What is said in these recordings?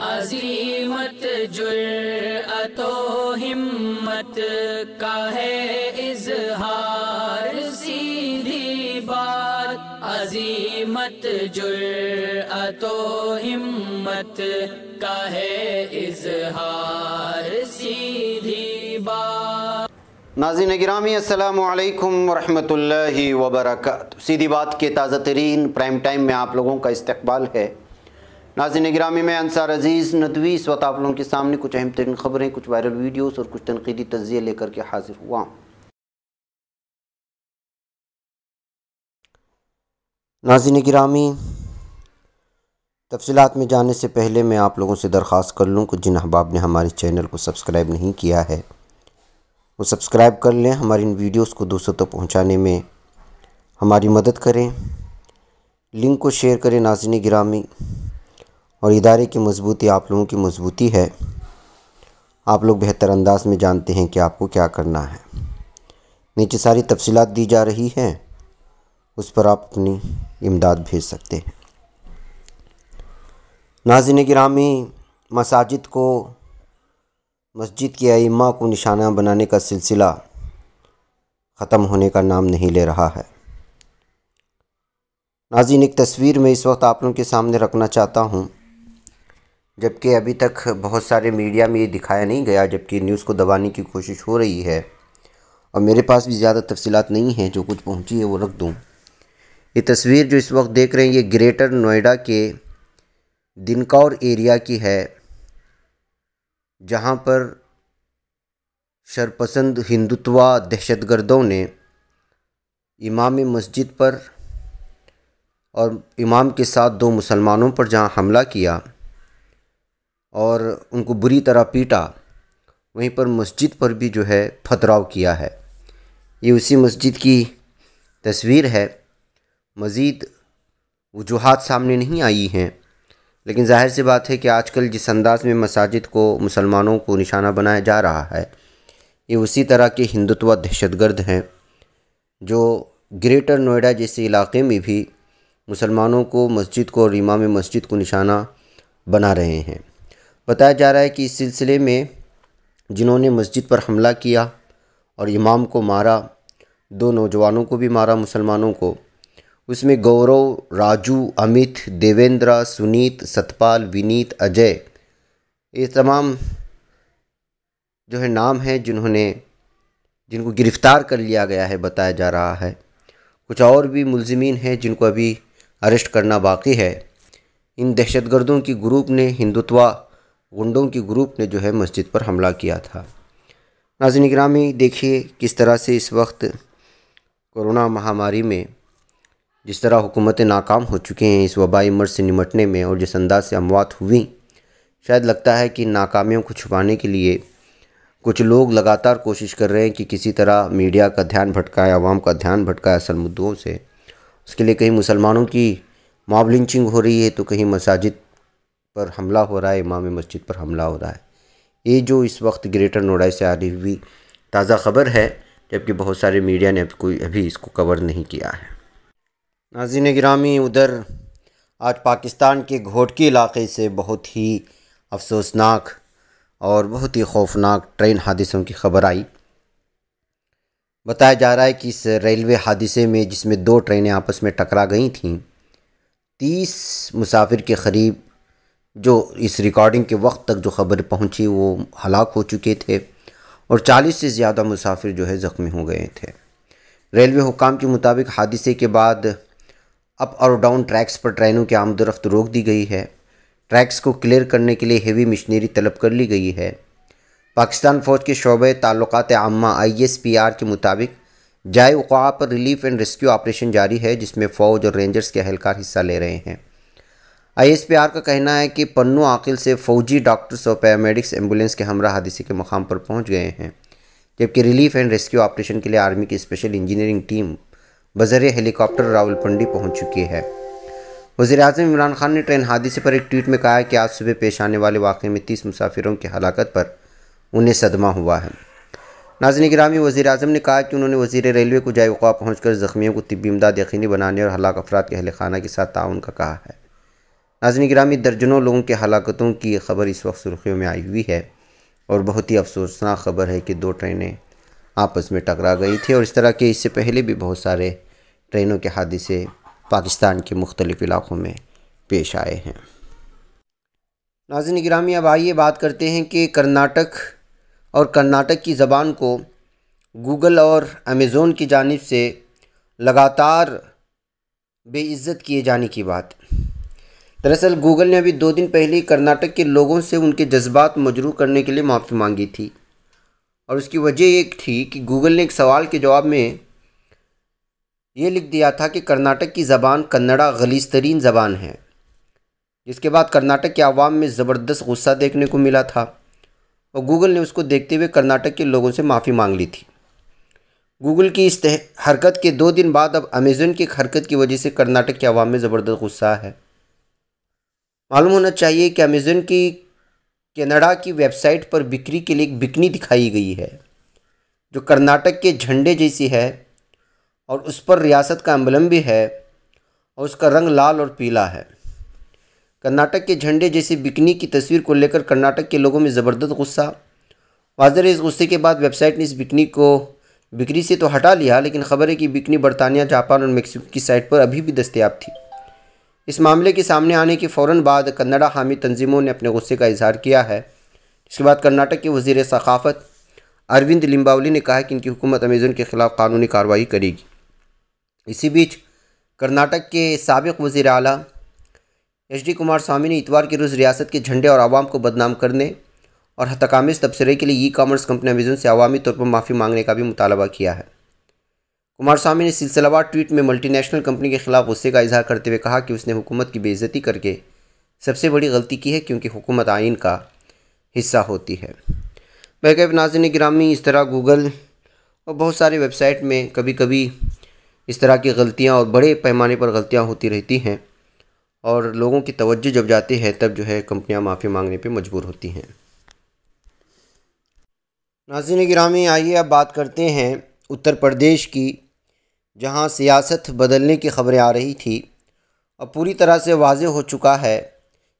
عظیمت جرأت و ہمت کا ہے اظہار، سیدھی بات عظیمت جرأت و ہمت کا ہے اظہار، سیدھی بات۔ ناظرین گرامی السلام علیکم ورحمۃ اللہ وبرکاتہ۔ سیدھی بات کے تازہ ترین پرائم ٹائم میں آپ لوگوں کا استقبال ہے۔ ناظرین گرامی میں انصار عزیز ندوی اس وقت آپ لوگوں کے سامنے کچھ اہم ترین خبریں، کچھ وائرل ویڈیوز اور کچھ تنقیدی تجزیے لے کر کے حاضر ہوا ہوں۔ ناظرین گرامی، تفصیلات میں جانے سے پہلے میں آپ لوگوں سے درخواست کر لوں کہ جن احباب نے ہمارے چینل کو سبسکرائب نہیں کیا ہے وہ سبسکرائب کر لیں، ہماری ان ویڈیوز کو دوسروں تک پہنچانے میں ہماری مدد کریں، لنک کو شیئر کریں۔ ناظرین گرامی، اور ادارے کی مضبوطی آپ لوگوں کی مضبوطی ہے، آپ لوگ بہتر انداز میں جانتے ہیں کہ آپ کو کیا کرنا ہے۔ نیچے ساری تفصیلات دی جا رہی ہیں، اس پر آپ اپنی امداد بھیج سکتے ہیں۔ ناظرین گرامی، مسجد کے ائمہ کو نشانہ بنانے کا سلسلہ ختم ہونے کا نام نہیں لے رہا ہے۔ ناظرین، ایک تصویر میں اس وقت آپ لوگوں کے سامنے رکھنا چاہتا ہوں، جبکہ ابھی تک بہت سارے میڈیا میں یہ دکھایا نہیں گیا، جبکہ نیوز کو دبانے کی کوشش ہو رہی ہے، اور میرے پاس بھی زیادہ تفصیلات نہیں ہیں، جو کچھ پہنچی ہے وہ رکھ دوں۔ یہ تصویر جو اس وقت دیکھ رہے ہیں یہ گریٹر نوئیڈا کے دنکور ایریا کی ہے، جہاں پر شرپسند ہندوتوا دہشت گردوں نے امام مسجد پر اور امام کے ساتھ دو مسلمانوں پر جہاں حملہ کیا اور ان کو بری طرح پیٹا، وہیں پر مسجد پر بھی جو ہے پتھراؤ کیا ہے۔ یہ اسی مسجد کی تصویر ہے۔ مزید وجوہات سامنے نہیں آئی ہیں، لیکن ظاہر سی بات ہے کہ آج کل جس انداز میں مساجد کو مسلمانوں کو نشانہ بنایا جا رہا ہے، یہ اسی طرح کے ہندوتوا دہشت گرد ہیں جو گریٹر نوئیڈا جیسے علاقے میں بھی مسلمانوں کو، مسجد کو اور امام مسجد کو نشانہ بنا رہے ہیں۔ بتایا جا رہا ہے کہ اس سلسلے میں جنہوں نے مسجد پر حملہ کیا اور امام کو مارا، دو نوجوانوں کو بھی مارا مسلمانوں کو، اس میں گورو، راجو، امت، دیویندرا، سنیت، ستپال، ونیت، اجے، یہ تمام جو ہے نام ہیں جن کو گرفتار کر لیا گیا ہے، بتایا جا رہا ہے۔ کچھ اور بھی ملزمین ہیں جن کو ابھی اریسٹ کرنا باقی ہے۔ ان دہشت گردوں کی گروپ نے، ہندوتوا گنڈوں کی گروپ نے جو ہے مسجد پر حملہ کیا تھا۔ ناظرین گرامی، دیکھیے کس طرح سے اس وقت کورونا مہاماری میں جس طرح حکومتیں ناکام ہو چکے ہیں اس وبائی مرض سے نمٹنے میں، اور جس انداز سے اموات ہوئیں، شاید لگتا ہے کہ ناکامیوں کو چھپانے کے لیے کچھ لوگ لگاتار کوشش کر رہے ہیں کہ کسی طرح میڈیا کا دھیان بھٹکائے، عوام کا دھیان بھٹکائے اصل مدعوں سے۔ اس کے لیے کہیں مسلمانوں کی ماب لنچنگ ہو رہی ہے، تو کہیں مساجد پر حملہ ہو رہا ہے، امام مسجد پر حملہ ہو رہا ہے۔ یہ جو اس وقت گریٹر نوئیڈا سے آ رہی ہوئی تازہ خبر ہے، جبکہ بہت سارے میڈیا نے ابھی اس کو کور نہیں کیا ہے۔ ناظرین گرامی، ادھر آج پاکستان کے گھوٹکی علاقے سے بہت ہی افسوسناک اور بہت ہی خوفناک ٹرین حادثوں کی خبر آئی۔ بتایا جا رہا ہے کہ اس ریلوے حادثے میں، جس میں دو ٹرینیں آپس میں ٹکرا گئی تھیں، 30 مسافر کے قریب جو اس ریکارڈنگ کے وقت تک جو خبر پہنچی وہ ہلاک ہو چکے تھے، اور 40 سے زیادہ مسافر جو ہے زخمی ہو گئے تھے۔ ریلوے حکام کے مطابق حادثے کے بعد اپ اور ڈاؤن ٹریکس پر ٹرینوں کی آمد و رفت روک دی گئی ہے۔ ٹریکس کو کلیئر کرنے کے لیے ہیوی مشینری طلب کر لی گئی ہے۔ پاکستان فوج کے شعبہ تعلقات عامہ ISPR کے مطابق جائے وقوع پر ریلیف اینڈ ریسکیو آپریشن جاری ہے، جس میں فوج اور رینجرز کے اہلکار حصہ لے رہے ہیں۔ ISPR کا کہنا ہے کہ پنو عاقل سے فوجی ڈاکٹرز اور پیرامیڈکس ایمبولینس کے ہمراہ حادثے کے مقام پر پہنچ گئے ہیں، جبکہ ریلیف اینڈ ریسکیو آپریشن کے لیے آرمی کی اسپیشل انجینئرنگ ٹیم بذریعہ ہیلی کاپٹر راولپنڈی پہنچ چکی ہے۔ وزیراعظم عمران خان نے ٹرین حادثے پر ایک ٹویٹ میں کہا ہے کہ آج صبح پیش آنے والے واقعے میں 30 مسافروں کی ہلاکت پر انہیں صدمہ ہوا ہے۔ ناظرین گرامی، وزیراعظم نے کہا کہ انہوں نے وزیر ریلوے کو جائے وقوع پہنچ کر زخمیوں کو طبی امداد یقینی بنانے اور ہلاک افراد کے اہل خانہ کے ساتھ تعاون کا کہا ہے۔ ناظرین گرامی، درجنوں لوگوں کے ہلاکتوں کی خبر اس وقت سرخیوں میں آئی ہوئی ہے، اور بہت ہی افسوسناک خبر ہے کہ 2 ٹرینیں آپس میں ٹکرا گئی تھی، اور اس طرح کے اس سے پہلے بھی بہت سارے ٹرینوں کے حادثے پاکستان کے مختلف علاقوں میں پیش آئے ہیں۔ ناظرین گرامی، اب آئیے بات کرتے ہیں کہ کرناٹک کی زبان کو گوگل اور امیزون کی جانب سے لگاتار بے عزت کیے جانے کی بات۔ دراصل گوگل نے ابھی 2 دن پہلے کرناٹک کے لوگوں سے ان کے جذبات مجروح کرنے کے لیے معافی مانگی تھی، اور اس کی وجہ ایک تھی کہ گوگل نے ایک سوال کے جواب میں یہ لکھ دیا تھا کہ کرناٹک کی زبان کنڑا غلیظ ترین زبان ہے، جس کے بعد کرناٹک کے عوام میں زبردست غصہ دیکھنے کو ملا تھا، اور گوگل نے اس کو دیکھتے ہوئے کرناٹک کے لوگوں سے معافی مانگ لی تھی۔ گوگل کی اس حرکت کے 2 دن بعد اب امیزون کی ایک حرکت کی وجہ سے کرناٹک کے عوام میں زبردست غصہ ہے۔ معلوم ہونا چاہیے کہ امیزون کی کینیڈا کی ویب سائٹ پر بکری کے لیے ایک بکنی دکھائی گئی ہے، جو کرناٹک کے جھنڈے جیسی ہے، اور اس پر ریاست کا ایمبلم بھی ہے، اور اس کا رنگ لال اور پیلا ہے۔ کرناٹک کے جھنڈے جیسی بکنی کی تصویر کو لے کر کرناٹک کے لوگوں میں زبردست غصہ۔ واضح اس غصے کے بعد ویب سائٹ نے اس بکری سے تو ہٹا لیا، لیکن خبر ہے کہ بکنی برطانیہ، جاپان اور میکسیکو کی سائٹ پر ابھی بھی دستیاب تھی۔ اس معاملے کے سامنے آنے کے فوراً بعد کنڑا حامی تنظیموں نے اپنے غصے کا اظہار کیا ہے۔ اس کے بعد کرناٹک کے وزیر ثقافت اروند لمباولی نے کہا کہ ان کی حکومت امیزون کے خلاف قانونی کارروائی کرے گی۔ اسی بیچ کرناٹک کے سابق وزیر اعلیٰ ایچ ڈی کمار سوامی نے اتوار کے روز ریاست کے جھنڈے اور عوام کو بدنام کرنے اور ہتکآمیز تبصرے کے لیے ای کامرس کمپنی امیزون سے عوامی طور پر معافی مانگنے کا بھی مطالبہ کیا ہے۔ کمار سوامی نے سلسلہ وار ٹویٹ میں ملٹی نیشنل کمپنی کے خلاف غصے کا اظہار کرتے ہوئے کہا کہ اس نے حکومت کی بے عزتی کر کے سب سے بڑی غلطی کی ہے، کیونکہ حکومت آئین کا حصہ ہوتی ہے۔ بہرکیف ناظرین گرامی، اس طرح گوگل اور بہت سارے ویب سائٹ میں کبھی کبھی اس طرح کی غلطیاں اور بڑے پیمانے پر غلطیاں ہوتی رہتی ہیں، اور لوگوں کی توجہ جب جاتی ہے تب کمپنیاں معافی مانگنے پہ مجبور ہوتی ہیں۔ ناظرین گرامی، آئیے اب بات کرتے ہیں اتر پردیش کی، جہاں سیاست بدلنے کی خبریں آ رہی تھی، اب پوری طرح سے واضح ہو چکا ہے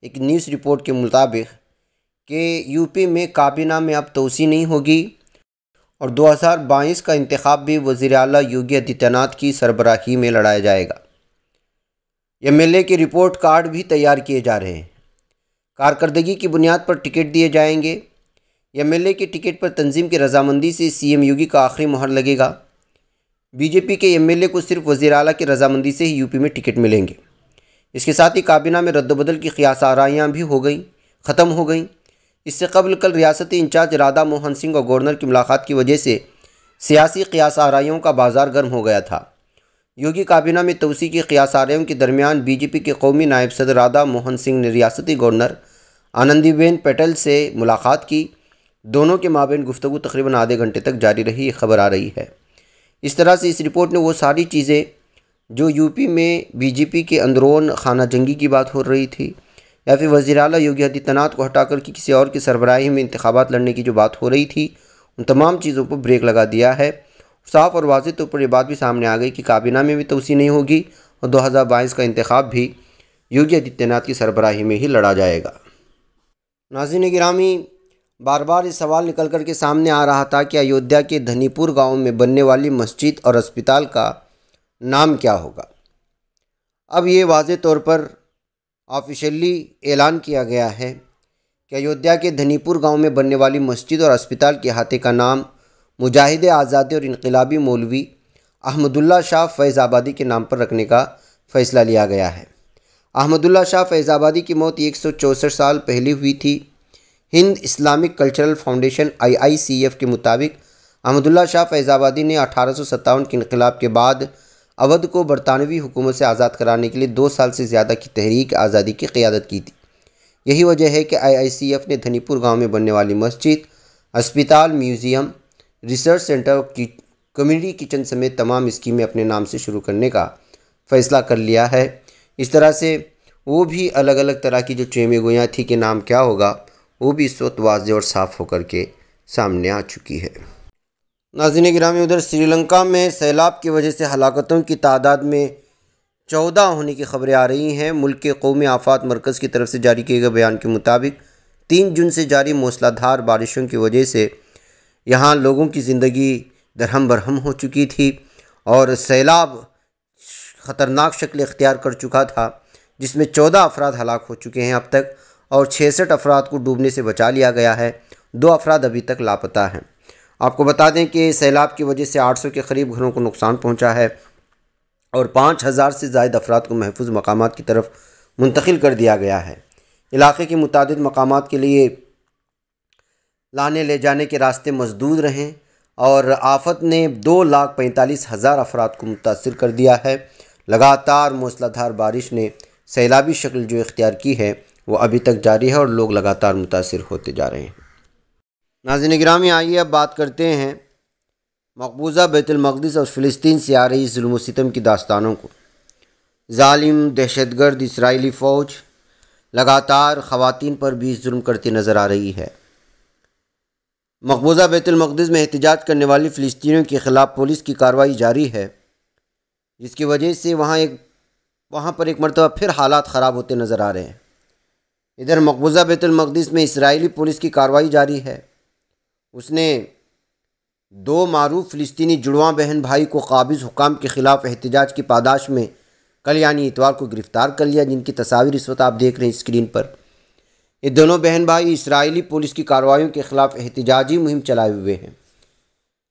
ایک نیوز رپورٹ کے مطابق کہ یو پی میں کابینہ میں اب توسیع نہیں ہوگی، اور 2022 کا انتخاب بھی وزیر اعلیٰ یوگی آدتیہ ناتھ کی سربراہی میں لڑایا جائے گا۔ ایم ایل اے کے رپورٹ کارڈ بھی تیار کیے جا رہے ہیں، کارکردگی کی بنیاد پر ٹکٹ دیے جائیں گے۔ ایم ایل اے کے ٹکٹ پر تنظیم کی رضامندی سے سی ایم یوگی کا آخری مہر لگے گا۔ بی جے پی کے ایم ایل اے کو صرف وزیر اعلیٰ کی رضامندی سے ہی یو پی میں ٹکٹ ملیں گے۔ اس کے ساتھ ہی کابینہ میں رد و بدل کی قیاس آرائیاں بھی ختم ہو گئیں۔ اس سے قبل کل ریاستی انچارج رادھا موہن سنگھ اور گورنر کی ملاقات کی وجہ سے سیاسی قیاس آرائیوں کا بازار گرم ہو گیا تھا۔ یوگی کابینہ میں توسیع کی قیاس آرائیوں کے درمیان بی جے پی کے قومی نائب صدر رادھا موہن سنگھ نے ریاستی گورنر آنندی بین پٹیل سے ملاقات کی۔ دونوں کے مابین گفتگو تقریباً آدھے گھنٹے تک جاری رہی، یہ خبر آ رہی ہے۔ اس طرح سے اس رپورٹ نے وہ ساری چیزیں جو یو پی میں بی جے پی کے اندرون خانہ جنگی کی بات ہو رہی تھی، یا پھر وزیر اعلیٰ یوگی آدتیہ ناتھ کو ہٹا کر کسی اور کی سربراہی میں انتخابات لڑنے کی جو بات ہو رہی تھی، ان تمام چیزوں پر بریک لگا دیا ہے۔ صاف اور واضح طور پر یہ بات بھی سامنے آ گئی کہ کابینہ میں بھی توسیع نہیں ہوگی، اور 2022 کا انتخاب بھی یوگی آدتیہ ناتھ کی سربراہی میں ہی لڑا جائے گا۔ ناظرین گرامی، بار بار یہ سوال نکل کر کے سامنے آ رہا تھا کہ ایودھیا کے دھنی پور گاؤں میں بننے والی مسجد اور اسپتال کا نام کیا ہوگا۔ اب یہ واضح طور پر آفیشلی اعلان کیا گیا ہے کہ ایودھیا کے دھنی پور گاؤں میں بننے والی مسجد اور اسپتال کے احاطے کا نام مجاہد آزادی اور انقلابی مولوی احمد اللہ شاہ فیض آبادی کے نام پر رکھنے کا فیصلہ لیا گیا ہے۔ احمد اللہ شاہ فیض آبادی کی موت 164 سال پہلے ہوئی تھی۔ ہند اسلامک کلچرل فاؤنڈیشن IICF کے مطابق احمد اللہ شاہ فیض آبادی نے 1857 کے انقلاب کے بعد اودھ کو برطانوی حکومت سے آزاد کرانے کے لیے 2 سال سے زیادہ کی تحریک آزادی کی قیادت کی تھی۔ یہی وجہ ہے کہ IICF نے دھنی پور گاؤں میں بننے والی مسجد، اسپتال، میوزیم، ریسرچ سینٹر اور کمیونٹی کچن سمیت تمام اسکیمیں اپنے نام سے شروع کرنے کا فیصلہ کر لیا ہے۔ اس طرح سے وہ بھی الگ الگ طرح کی جو چیمیں گویاں تھی کہ نام کیا ہوگا، وہ بھی اس وقت واضح اور صاف ہو کر کے سامنے آ چکی ہے۔ ناظرین گرامی، ادھر سری لنکا میں سیلاب کی وجہ سے ہلاکتوں کی تعداد میں 14 ہونے کی خبریں آ رہی ہیں۔ ملک کے قومی آفات مرکز کی طرف سے جاری کیے گئے بیان کے مطابق 3 جون سے جاری موسلا دھار بارشوں کی وجہ سے یہاں لوگوں کی زندگی درہم برہم ہو چکی تھی اور سیلاب خطرناک شکل اختیار کر چکا تھا، جس میں 14 افراد ہلاک ہو چکے ہیں اب تک، اور 66 افراد کو ڈوبنے سے بچا لیا گیا ہے۔ 2 افراد ابھی تک لاپتہ ہیں۔ آپ کو بتا دیں کہ سیلاب کی وجہ سے 800 کے قریب گھروں کو نقصان پہنچا ہے اور 5000 سے زائد افراد کو محفوظ مقامات کی طرف منتقل کر دیا گیا ہے۔ علاقے کے متعدد مقامات کے لیے لانے لے جانے کے راستے مسدود رہیں اور آفت نے 2,45,000 افراد کو متاثر کر دیا ہے۔ لگاتار موسلا دھار بارش نے سیلابی شکل جو اختیار کی ہے وہ ابھی تک جاری ہے اور لوگ لگاتار متاثر ہوتے جا رہے ہیں۔ ناظرین گرامی، آئیے اب بات کرتے ہیں مقبوضہ بیت المقدس اور فلسطین سے آ رہی ظلم و ستم کی داستانوں کو۔ ظالم دہشت گرد اسرائیلی فوج لگاتار خواتین پر بھی ظلم کرتی نظر آ رہی ہے۔ مقبوضہ بیت المقدس میں احتجاج کرنے والی فلسطینیوں کے خلاف پولیس کی کارروائی جاری ہے، جس کی وجہ سے وہاں پر ایک مرتبہ پھر حالات خراب ہوتے نظر آ رہے ہیں۔ ادھر مقبوضہ بیت المقدس میں اسرائیلی پولیس کی کارروائی جاری ہے۔ اس نے 2 معروف فلسطینی جڑواں بہن بھائی کو قابض حکام کے خلاف احتجاج کی پاداش میں کل یعنی اتوار کو گرفتار کر لیا، جن کی تصاویر اس وقت آپ دیکھ رہے ہیں اسکرین پر۔ یہ دونوں بہن بھائی اسرائیلی پولیس کی کارروائیوں کے خلاف احتجاجی مہم چلائے ہوئے ہیں۔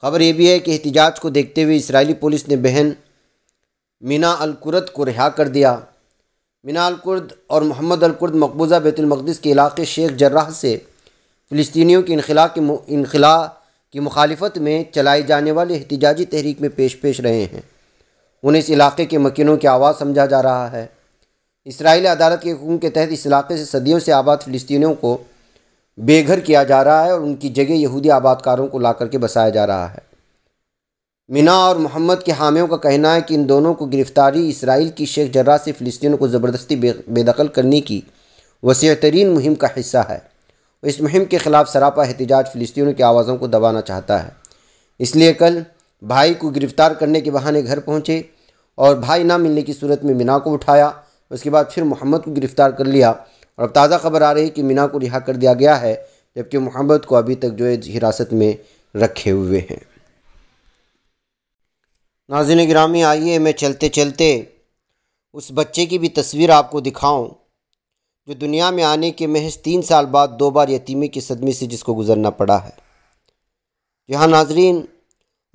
خبر یہ بھی ہے کہ احتجاج کو دیکھتے ہوئے اسرائیلی پولیس نے بہن مینا الکرد کو رہا کر دیا۔ مینا الکرد اور محمد الکرد مقبوضہ بیت المقدس کے علاقے شیخ جراح سے فلسطینیوں کی انخلاء کی مخالفت میں چلائی جانے والے احتجاجی تحریک میں پیش رہے ہیں۔ انہیں اس علاقے کے مکینوں کی آواز سمجھا جا رہا ہے۔ اسرائیلی عدالت کے حکم کے تحت اس علاقے سے صدیوں سے آباد فلسطینیوں کو بے گھر کیا جا رہا ہے اور ان کی جگہ یہودی آباد کاروں کو لا کر کے بسایا جا رہا ہے۔ مینا اور محمد کے حامیوں کا کہنا ہے کہ ان دونوں کو گرفتاری اسرائیل کی شیخ جراح سے فلسطینیوں کو زبردستی بے دخل کرنے کی وسیع ترین مہم کا حصہ ہے۔ اس مہم کے خلاف سراپا احتجاج فلسطینیوں کی آوازوں کو دبانا چاہتا ہے۔ اس لیے کل بھائی کو گرفتار کرنے کے بہانے گھر پہنچے اور بھائی نہ ملنے کی صورت میں مینا کو اٹھایا، اس کے بعد پھر محمد کو گرفتار کر لیا اور اب تازہ خبر آ رہی ہے کہ مینا کو رہا کر دیا گیا ہے، جبکہ محمد کو ابھی تک جو ہے حراست میں رکھے ہوئے ہیں۔ ناظرین گرامی، آئیے میں چلتے چلتے اس بچے کی بھی تصویر آپ کو دکھاؤں جو دنیا میں آنے کے محض 3 سال بعد 2 بار یتیمی کے صدمے سے جس کو گزرنا پڑا ہے۔ جہاں ناظرین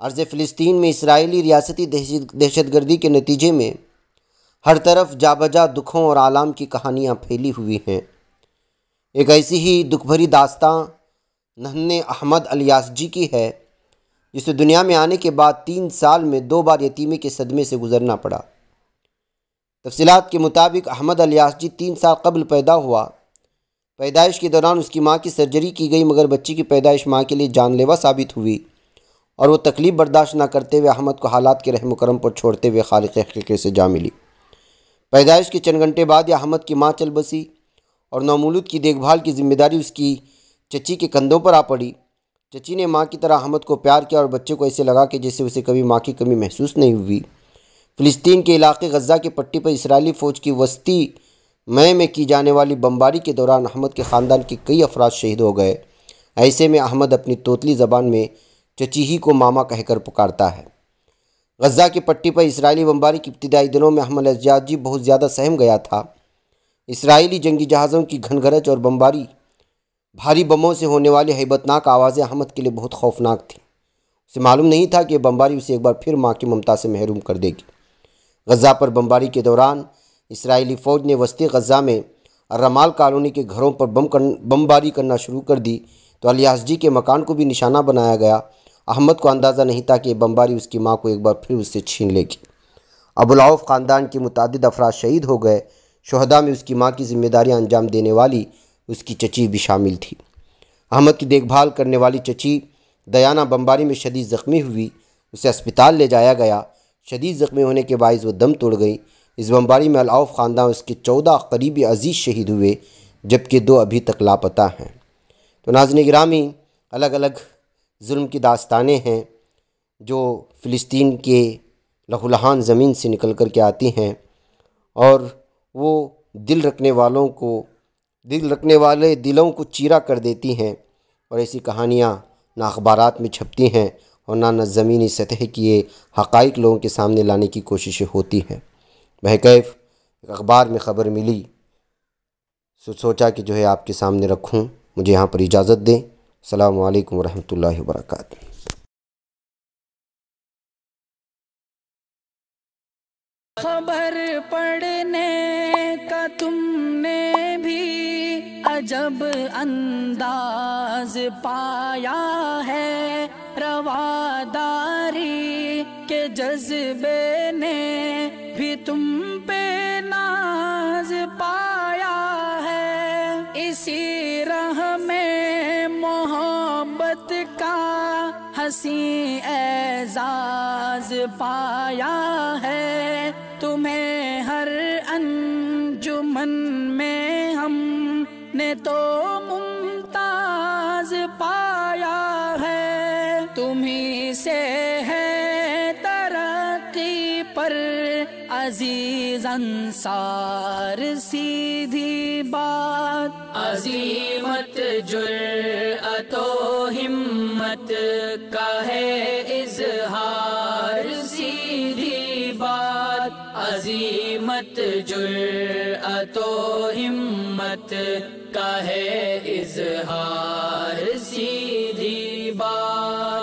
ارض فلسطین میں اسرائیلی ریاستی دہشت گردی کے نتیجے میں ہر طرف جا بجا دکھوں اور آلام کی کہانیاں پھیلی ہوئی ہیں۔ ایک ایسی ہی دکھ بھری داستاں ننھے احمد الیاس کی ہے، جسے دنیا میں آنے کے بعد 3 سال میں 2 بار یتیمی کے صدمے سے گزرنا پڑا۔ تفصیلات کے مطابق احمد الیاس 3 سال قبل پیدا ہوا۔ پیدائش کے دوران اس کی ماں کی سرجری کی گئی، مگر بچی کی پیدائش ماں کے لیے جان لیوا ثابت ہوئی اور وہ تکلیف برداشت نہ کرتے ہوئے احمد کو حالات کے رحم و کرم پر چھوڑتے ہوئے خالق حقیقی سے جا ملی۔ پیدائش کے چند گھنٹے بعد یہ احمد کی ماں چل بسی اور نومولود کی دیکھ بھال کی ذمہ داری اس کی چچی کے کندھوں پر آ پڑی۔ چچی نے ماں کی طرح احمد کو پیار کیا اور بچے کو ایسے لگا کہ جیسے اسے کبھی ماں کی کمی محسوس نہیں ہوئی۔ فلسطین کے علاقے غزہ کی پٹی پر اسرائیلی فوج کی وسطی مئی میں کی جانے والی بمباری کے دوران احمد کے خاندان کے کئی افراد شہید ہو گئے۔ ایسے میں احمد اپنی توتلی زبان میں چچی ہی کو ماما کہہ کر پکارتا ہے۔ غزہ کی پٹی پر اسرائیلی بمباری کے ابتدائی دنوں میں احمد الیاس بہت زیادہ سہم گیا تھا۔ اسرائیلی جنگی جہازوں کی گھن گرج اور بمباری بھاری بموں سے ہونے والی ہیبتناک آوازیں احمد کے لیے بہت خوفناک تھیں۔ اسے معلوم نہیں تھا کہ یہ بمباری اسے ایک بار پھر ماں کی ممتا سے محروم کر دے گی۔ غزہ پر بمباری کے دوران اسرائیلی فوج نے وسطی غزہ میں الرمال کالونی کے گھروں پر بمباری کرنا شروع کر دی تو الیاس کے مکان کو بھی نشانہ بنایا گیا۔ احمد کو اندازہ نہیں تھا کہ یہ بمباری اس کی ماں کو ایک بار پھر اس سے چھین لے گی۔ ابوالعوف خاندان کے متعدد افراد شہید ہو گئے۔ شہداء میں اس کی ماں کی ذمہ داریاں انجام دینے والی اس کی چچی بھی شامل تھی۔ احمد کی دیکھ بھال کرنے والی چچی دیانہ بمباری میں شدید زخمی ہوئی، اسے اسپتال لے جایا گیا۔ شدید زخمی ہونے کے باعث وہ دم توڑ گئی۔ اس بمباری میں العوف خاندان اس کے 14 قریبی عزیز شہید ہوئے، جبکہ 2 ابھی تک لاپتہ ہیں۔ تو ناظرین گرامی، الگ الگ ظلم کی داستانیں ہیں جو فلسطین کے لہو لہان زمین سے نکل کر کے آتی ہیں اور وہ دل رکھنے والے دلوں کو چیرا کر دیتی ہیں، اور ایسی کہانیاں نہ اخبارات میں چھپتی ہیں اور نہ زمینی سطح کی یہ حقائق لوگوں کے سامنے لانے کی کوششیں ہوتی ہیں۔ بہرکیف ایک اخبار میں خبر ملی، سوچا کہ جو ہے آپ کے سامنے رکھوں۔ مجھے یہاں پر اجازت دیں۔ السلام علیکم ورحمۃ اللہ وبرکاتہ۔ خبر پڑھنے کا تم نے بھی عجب انداز پایا ہے، رواداری کے جذبے نے بھی تم پہ ناز پایا ہے، اسی راہ میں محبت کا حسین اعزاز پایا ہے، تمہیں ہر انجمن میں ہم نے تو ممتاز پایا ہے، تمہیں سے ہے ترقی پر عزیز انصار، سیدھی بات عظیمت جرأت و ہمت کا ہے اظہار، سیدھی بات عظیمت جرأت و ہمت کا ہے اظہار، سیدھی بات۔